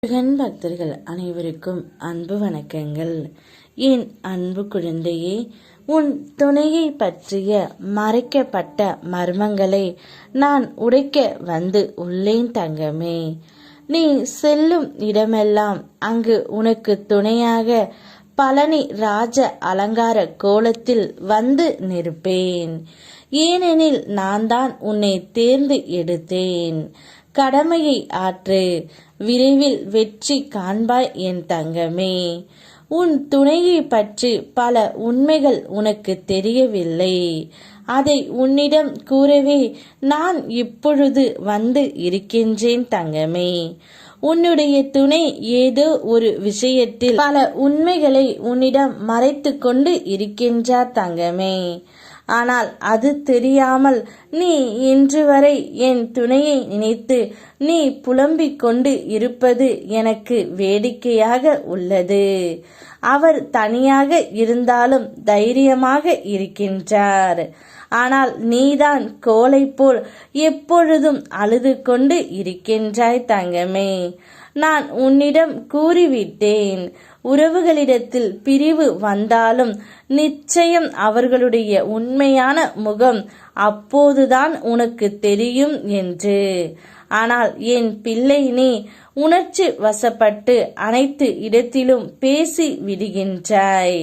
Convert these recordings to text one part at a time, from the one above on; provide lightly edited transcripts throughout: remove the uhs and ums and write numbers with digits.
முருகன் பக்தர்கள் அனைவருக்கும் அன்பு வணக்கங்கள். என் அன்பு குழந்தையே, உன் துணையை பற்றிய மறைக்கப்பட்ட மர்மங்களை நான் உடைக்க வந்து உள்ளேன் தங்கமே. நீ செல்லும் இடமெல்லாம் அங்கு உனக்கு துணையாக பழனி ராஜ அலங்கார கோலத்தில் வந்து நிற்பேன். ஏனெனில் நான் தான் உன்னை தேர்ந்து எடுத்தேன். கடமையை ஆற்று, விரைவில் வெற்றி காண்பாய் என் தங்கமே. உன் துணையை பற்றி பல உண்மைகள் உனக்கு தெரியவில்லை. அதை உன்னிடம் கூறவே நான் இப்பொழுது வந்து இருக்கின்றேன் தங்கமே. உன்னுடைய துணை ஏதோ ஒரு விஷயத்தில் பல உண்மைகளை உன்னிடம் மறைத்து கொண்டு இருக்கின்றார் தங்கமே. ஆனால் அது தெரியாமல் நீ இன்று வரை என் துணையை நினைத்து நீ புலம்பிக் கொண்டு இருப்பது எனக்கு வேடிக்கையாக உள்ளது. அவர் தனியாக இருந்தாலும் தைரியமாக இருக்கின்றார். ஆனால் நீதான் கோலை போல் எப்பொழுதும் அழுது கொண்டு இருக்கின்றாய் தங்கமே. நான் உன்னிடம் கூறிவிட்டேன், உறவுகளிடத்தில் பிரிவு வந்தாலும் நிச்சயம் அவர்களுடைய உண்மையான முகம் அப்போதுதான் உனக்கு தெரியும் என்று. ஆனால் என் பிள்ளை, நீ உணர்ச்சி வசப்பட்டு அனைத்து இடத்திலும் பேசி விடுகின்றாய்.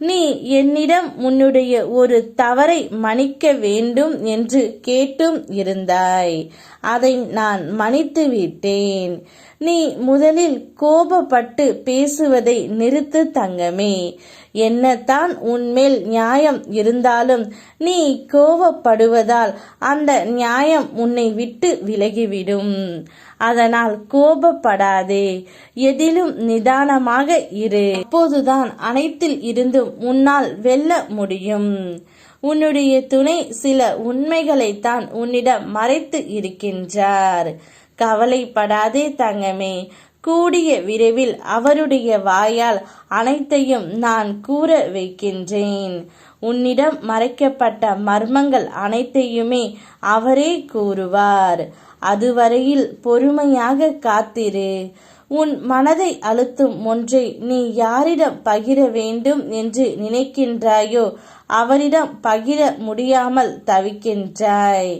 நீ என்னிடம் உன்னுடைய ஒரு தவறை மன்னிக்க வேண்டும் என்று கேட்டும் இருந்தாய். அதை நான் மன்னித்து விட்டேன். நீ முதலில் கோபப்பட்டு பேசுவதை நிறுத்து தங்கமே. என்னதான் உன்மேல் நியாயம் இருந்தாலும் நீ கோபப்படுவதால் அந்த நியாயம் உன்னை விட்டு விலகிவிடும். அதனால் கோபப்படாதே, எதிலும் நிதானமாக இரு. அப்போதுதான் அனைத்தில் இருந்தும் உன்னால் வெல்ல முடியும். உன்னுடைய துணை சில உண்மைகளைத்தான் உன்னிடம் மறைத்து இருக்கின்றார். கவலைப்படாதே தங்கமே. கூடிய விரைவில் அவருடைய வாயால் அனைத்தையும் நான் கூற வைக்கின்றேன். உன்னிடம் மறைக்கப்பட்ட மர்மங்கள் அனைத்தையுமே அவரே கூறுவார். அதுவரையில் பொறுமையாக காத்திரு. உன் மனதை அழுத்தும் ஒன்றை நீ யாரிடம் பகிர வேண்டும் என்று நினைக்கின்றாயோ அவரிடம் பகிர முடியாமல் தவிக்கின்றாய்.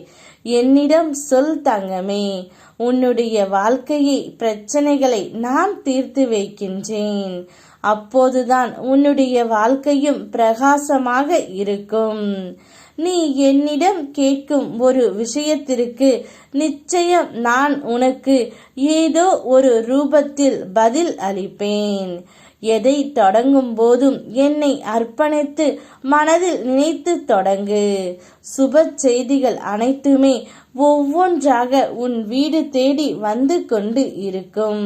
என்னிடம் சொல் தங்கமே. உன்னுடைய வாழ்க்கையை பிரச்சனைகளை நான் தீர்த்து வைக்கின்றேன். அப்போதுதான் உன்னுடைய வாழ்க்கையும் பிரகாசமாக இருக்கும். நீ என்னிடம் கேட்கும் ஒரு விஷயத்திற்கு நிச்சயம் நான் உனக்கு ஏதோ ஒரு ரூபத்தில் பதில் அளிப்பேன். எதை தொடங்கும் போதும் என்னை அர்ப்பணித்து மனதில் நினைத்து தொடங்கு. சுப செய்திகள் அனைத்துமே ஒவ்வொன்றாக உன் வீடு தேடி வந்து கொண்டு இருக்கும்.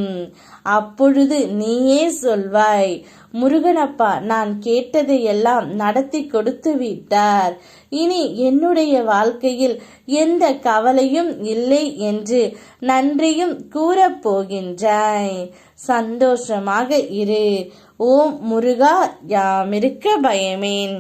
அப்பொழுது நீயே சொல்வாய், முருகனப்பா நான் கேட்டதையெல்லாம் நடத்தி கொடுத்து விட்டார். இனி என்னுடைய வாழ்க்கையில் எந்த கவலையும் இல்லை என்று நன்றியும் கூறப்போகின்றாய். சந்தோஷமாக இரு. ஓம் முருகா, யாமிருக்க பயமேன்.